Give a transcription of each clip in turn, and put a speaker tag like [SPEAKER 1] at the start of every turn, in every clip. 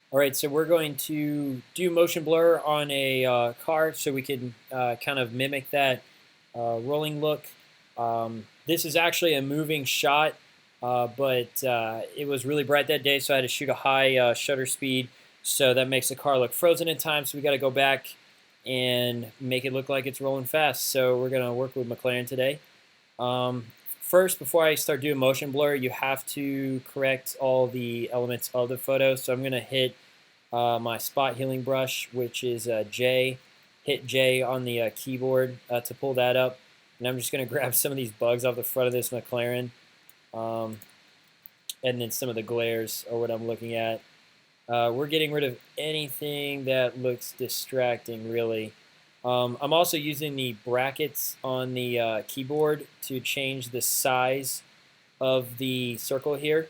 [SPEAKER 1] All right, so we're going to do motion blur on a car so we can kind of mimic that rolling look. This is actually a moving shot, but it was really bright that day, so I had to shoot a high shutter speed. So that makes the car look frozen in time, so we got to go back and make it look like it's rolling fast. So we're going to work with McLaren today. Um, First, before I start doing motion blur, you have to correct all the elements of the photo. So I'm going to hit my spot healing brush, which is J. Hit J on the keyboard to pull that up. And I'm just going to grab some of these bugs off the front of this McLaren. Um, and then some of the glares are what I'm looking at. We're getting rid of anything that looks distracting, really. I'm also using the brackets on the keyboard to change the size of the circle here.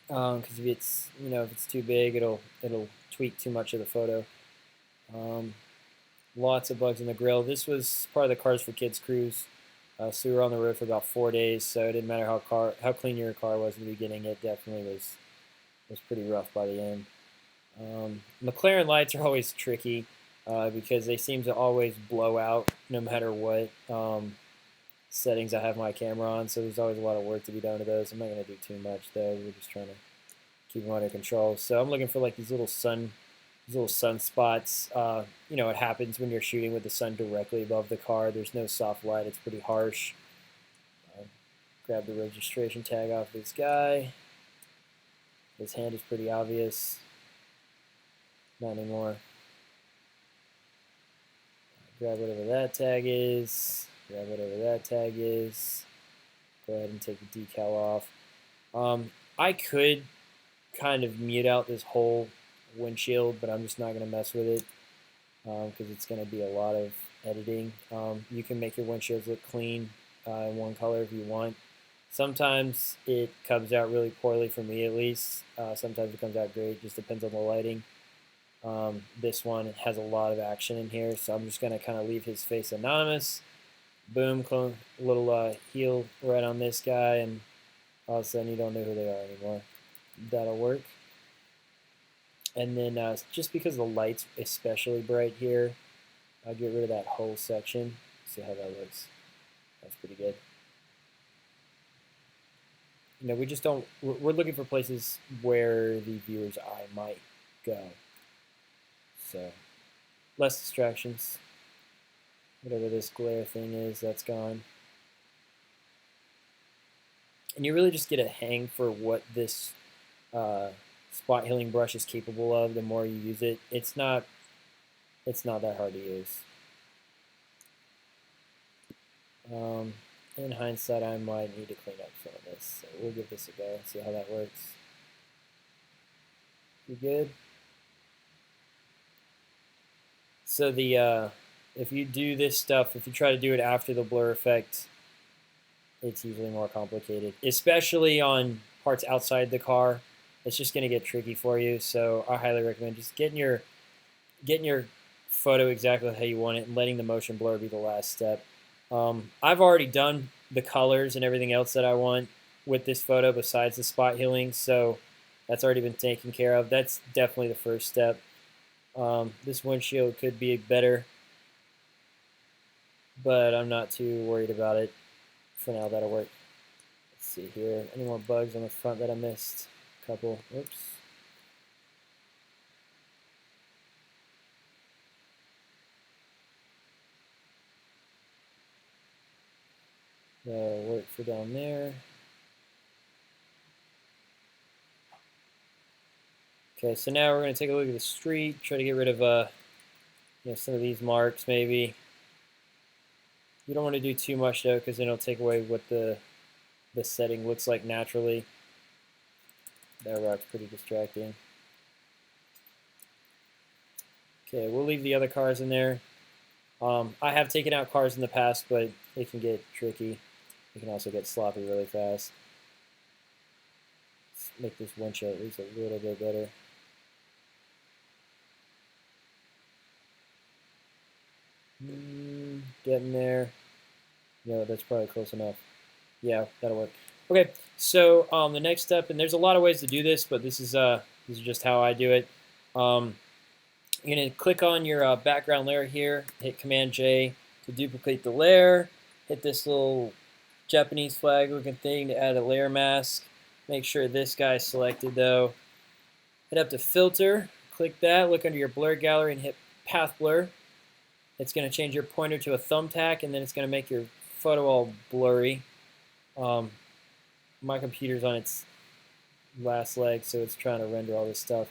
[SPEAKER 1] Because if it's if it's too big, it'll tweak too much of the photo. Um, Lots of bugs in the grill. This was part of the Cars for Kids cruise, so we were on the road for about 4 days. So it didn't matter how clean your car was in the beginning. It definitely was pretty rough by the end. McLaren lights are always tricky because they seem to always blow out no matter what settings I have my camera on. So there's always a lot of work to be done to those. I'm not going to do too much though. We're just trying to keep them under control. So I'm looking for like these little sun spots. It happens when you're shooting with the sun directly above the car. There's no soft light. It's pretty harsh. Grab the registration tag off this guy. His hand is pretty obvious. Not anymore. Grab whatever that tag is. Grab whatever that tag is. Go ahead and take the decal off. I could kind of mute out this whole windshield, but I'm just not going to mess with it because it's going to be a lot of editing. You can make your windshields look clean in one color if you want. Sometimes it comes out really poorly for me, at least. Sometimes it comes out great. Just depends on the lighting. This one has a lot of action in here, so I'm just going to kind of leave his face anonymous. Boom, little heel right on this guy, and all of a sudden you don't know who they are anymore. That'll work. And then just because the light's especially bright here, I'll get rid of that whole section. See how that looks. That's pretty good. We just don't. We're looking for places where the viewer's eye might go. So less distractions. Whatever this glare thing is, that's gone. And you really just get a hang for what this spot healing brush is capable of the more you use it. It's not that hard to use. In hindsight, I might need to clean up some of this, so we'll give this a go, see how that works. You good? So if you do this stuff, if you try to do it after the blur effect, it's usually more complicated, especially on parts outside the car. It's just going to get tricky for you. So I highly recommend just getting your photo exactly how you want it and letting the motion blur be the last step. I've already done the colors and everything else that I want with this photo besides the spot healing, so that's already been taken care of. That's definitely the first step. This windshield could be better, but I'm not too worried about it. For now, that'll work. Let's see here. Any more bugs on the front that I missed? A couple. Oops. That'll work for down there. Okay, so now we're going to take a look at the street, try to get rid of some of these marks maybe. You don't want to do too much though, because then it'll take away what the setting looks like naturally. That rock's pretty distracting. Okay, we'll leave the other cars in there. I have taken out cars in the past, but it can get tricky. It can also get sloppy really fast. Let's make this windshield at least a little bit better. Getting there. No, that's probably close enough. Yeah, that'll work. Okay, so the next step, and there's a lot of ways to do this, but this is This is just how I do it. You're going to click on your background layer here, hit Command J to duplicate the layer, hit this little Japanese flag looking thing to add a layer mask. Make sure this guy's selected though. Hit up to filter, click that, look under your blur gallery and hit path blur. It's going to change your pointer to a thumbtack and then it's going to make your photo all blurry. My computer's on its last leg, so it's trying to render all this stuff.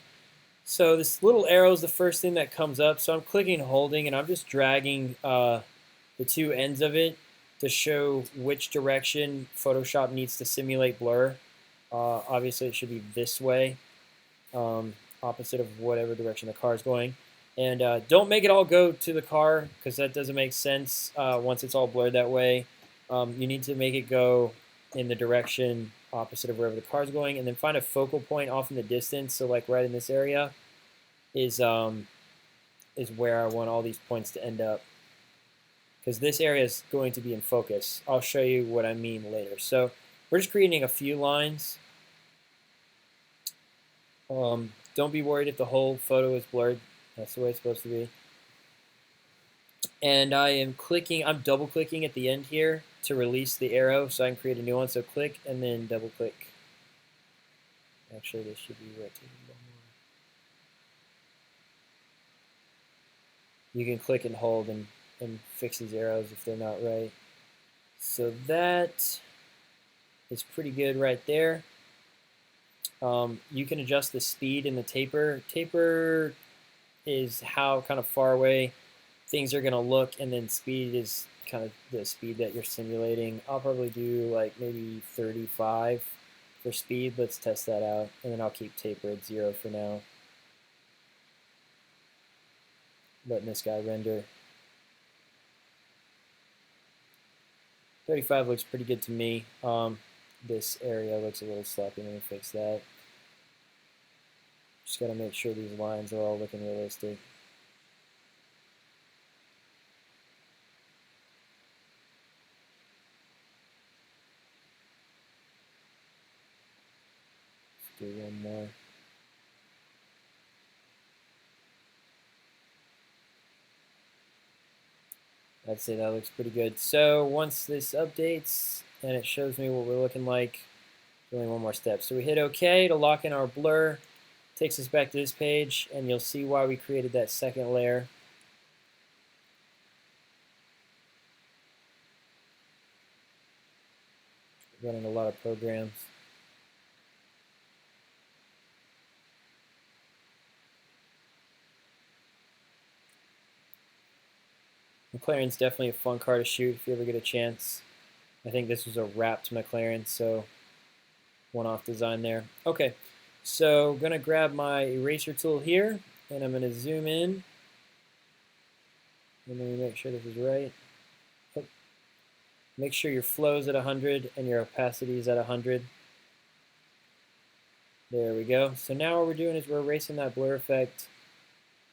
[SPEAKER 1] So this little arrow is the first thing that comes up. So I'm clicking and holding, and I'm just dragging the two ends of it to show which direction Photoshop needs to simulate blur. Obviously, it should be this way, opposite of whatever direction the car is going. And don't make it all go to the car, because that doesn't make sense once it's all blurred that way. You need to make it go in the direction opposite of wherever the car is going, and then find a focal point off in the distance. So like right in this area is where I want all these points to end up, because this area is going to be in focus. I'll show you what I mean later. So we're just creating a few lines. Don't be worried if the whole photo is blurred. That's the way it's supposed to be. And I'm double clicking at the end here to release the arrow so I can create a new one. So click and then double click. Actually, this should be rotated a little more. You can click and hold and fix these arrows if they're not right. So that is pretty good right there. You can adjust the speed and the taper. Taper is how kind of far away things are going to look, and then speed is kind of the speed that you're simulating. I'll probably do like maybe 35 for speed. Let's test that out, and then I'll keep taper at 0 for now. Letting this guy render. 35 looks pretty good to me. This area looks a little sloppy. Let me fix that. Just got to make sure these lines are all looking realistic. Do one more. I'd say that looks pretty good. So once this updates and it shows me what we're looking like, only one more step. So we hit OK to lock in our blur. Takes us back to this page, and you'll see why we created that second layer. Running a lot of programs. McLaren's definitely a fun car to shoot if you ever get a chance. I think this was a wrapped McLaren, so one-off design there. Okay, so I'm going to grab my eraser tool here, and I'm going to zoom in. Let me make sure this is right. Make sure your flow is at 100 and your opacity is at 100. There we go. So now what we're doing is we're erasing that blur effect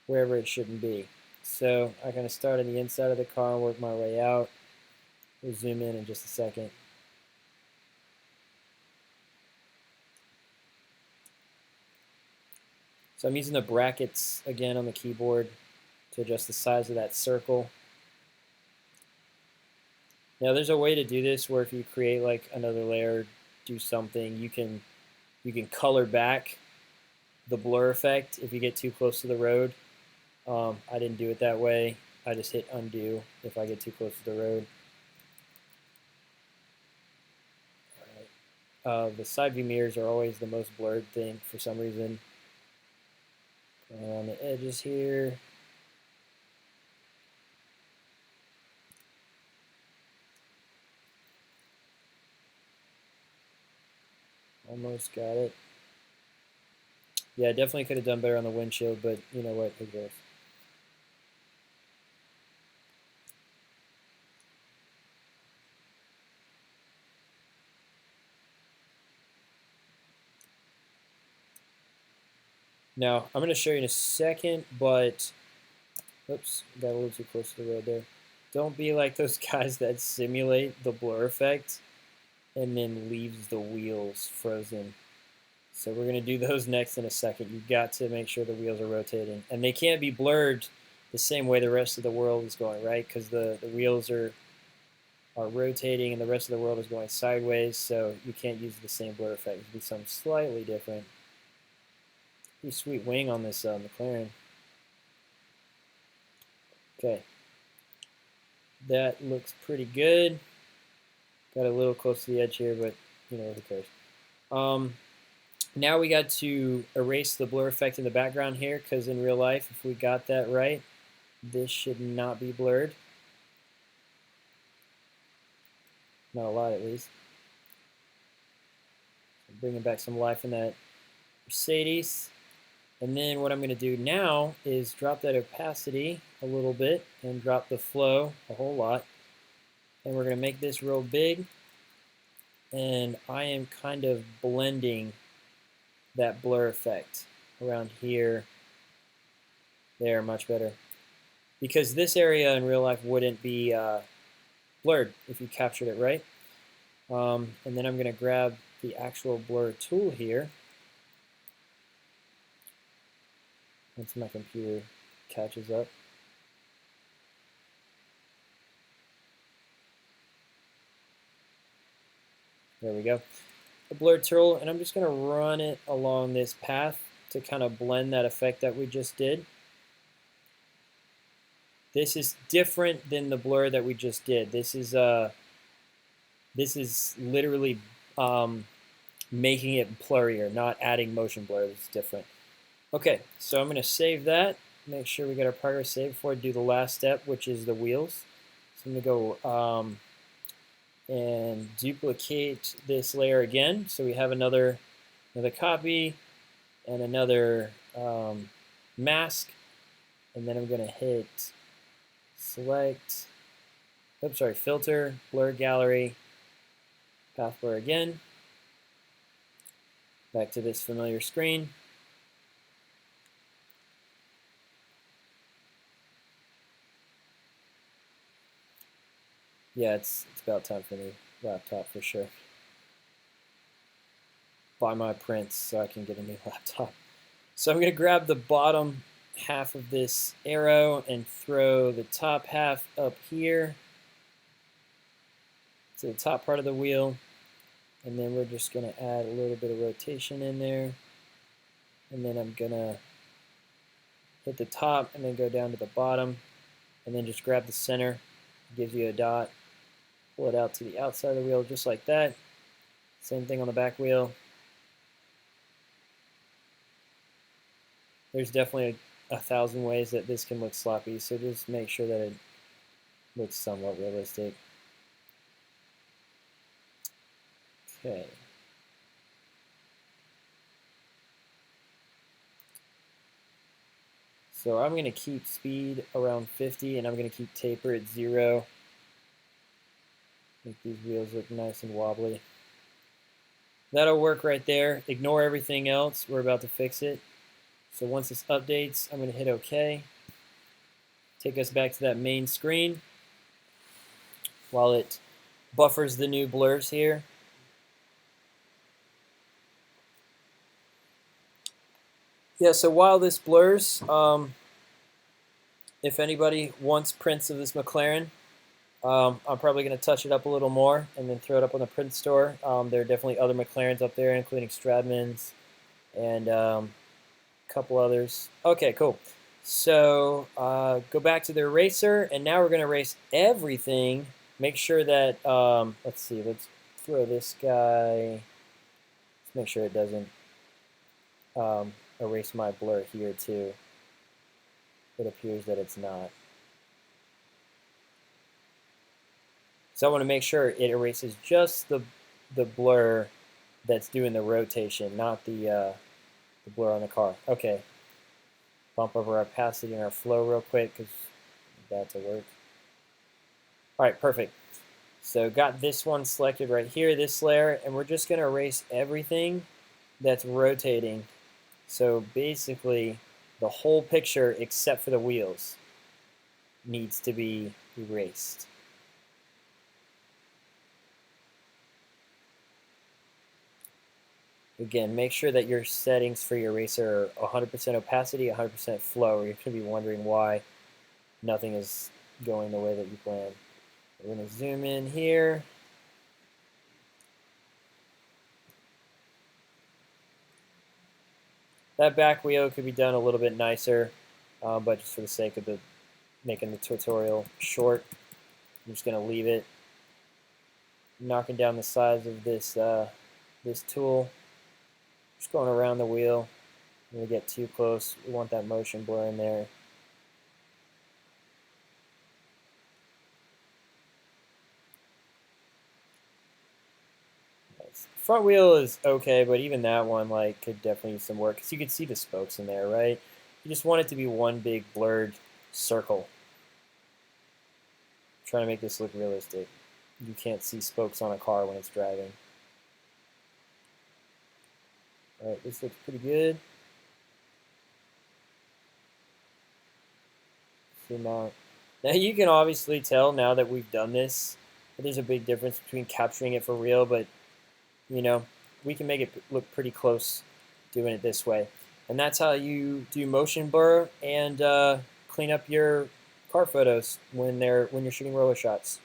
[SPEAKER 1] wherever it shouldn't be. So I'm going to start on the inside of the car and work my way out. We'll zoom in just a second. So I'm using the brackets again on the keyboard to adjust the size of that circle. Now there's a way to do this where if you create like another layer, do something, you can color back the blur effect if you get too close to the road. I didn't do it that way. I just hit undo if I get too close to the road. All right. The side view mirrors are always the most blurred thing for some reason. On the edges here. Almost got it. Yeah, definitely could have done better on the windshield, but you know what, who cares? Now, I'm going to show you in a second, but, oops, got a little too close to the road there. Don't be like those guys that simulate the blur effect and then leaves the wheels frozen. So we're going to do those next in a second. You've got to make sure the wheels are rotating. And they can't be blurred the same way the rest of the world is going, right? Because the wheels are rotating and the rest of the world is going sideways, so you can't use the same blur effect. It'll be something slightly different. Pretty sweet wing on this McLaren. Okay. That looks pretty good. Got a little close to the edge here, but you know, who cares? Now we got to erase the blur effect in the background here, because in real life, if we got that right, this should not be blurred. Not a lot, at least. Bringing back some life in that Mercedes. And then what I'm going to do now is drop that opacity a little bit and drop the flow a whole lot. And we're going to make this real big. And I am kind of blending that blur effect around here. There, much better. Because this area in real life wouldn't be blurred if you captured it right. And then I'm going to grab the actual blur tool here. Once my computer catches up. There we go. The blur tool, and I'm just going to run it along this path to kind of blend that effect that we just did. This is different than the blur that we just did. This is literally making it blurrier, not adding motion blur. It's different. Okay, so I'm going to save that. Make sure we get our progress saved before I do the last step, which is the wheels. So I'm going to go and duplicate this layer again. So we have another copy and another mask. And then I'm going to hit select, oops, sorry, filter, blur gallery, path blur again. Back to this familiar screen. Yeah, it's about time for the laptop for sure. Buy my prints so I can get a new laptop. So I'm going to grab the bottom half of this arrow and throw the top half up here to the top part of the wheel. And then we're just going to add a little bit of rotation in there. And then I'm going to hit the top and then go down to the bottom. And then just grab the center. It gives you a dot. Pull it out to the outside of the wheel just like that. Same thing on the back wheel. There's definitely 1,000 ways that this can look sloppy, so just make sure that it looks somewhat realistic. Okay. So I'm going to keep speed around 50, and I'm going to keep taper at 0. Make these wheels look nice and wobbly. That'll work right there. Ignore everything else. We're about to fix it. So once this updates, I'm going to hit OK. Take us back to that main screen while it buffers the new blurs here. Yeah, so while this blurs, if anybody wants prints of this McLaren, I'm probably going to touch it up a little more and then throw it up on the print store. There are definitely other McLarens up there, including Stradmans and a couple others. Okay, cool. So go back to the eraser, and now we're going to erase everything. Make sure that, let's see, let's throw this guy. Let's make sure it doesn't erase my blur here too. It appears that it's not. So I want to make sure it erases just the blur that's doing the rotation, not the blur on the car. Okay. Bump over our opacity and our flow real quick because that's a work. All right, perfect. So got this one selected right here, this layer, and we're just going to erase everything that's rotating. So basically, the whole picture except for the wheels needs to be erased. Again, make sure that your settings for your eraser are 100% opacity, 100% flow, or you're going to be wondering why nothing is going the way that you planned. We're going to zoom in here. That back wheel could be done a little bit nicer, but just for the sake of making the tutorial short, I'm just going to leave it. Knocking down the size of this this tool. Just going around the wheel. When we get too close, we want that motion blur in there. Front wheel is okay, but even that one could definitely use some work because you could see the spokes in there, right? You just want it to be one big blurred circle. I'm trying to make this look realistic. You can't see spokes on a car when it's driving. All right, this looks pretty good. Zoom out. Now you can obviously tell now that we've done this that there's a big difference between capturing it for real, but you know, we can make it look pretty close doing it this way. And that's how you do motion blur and clean up your car photos when you're shooting roller shots.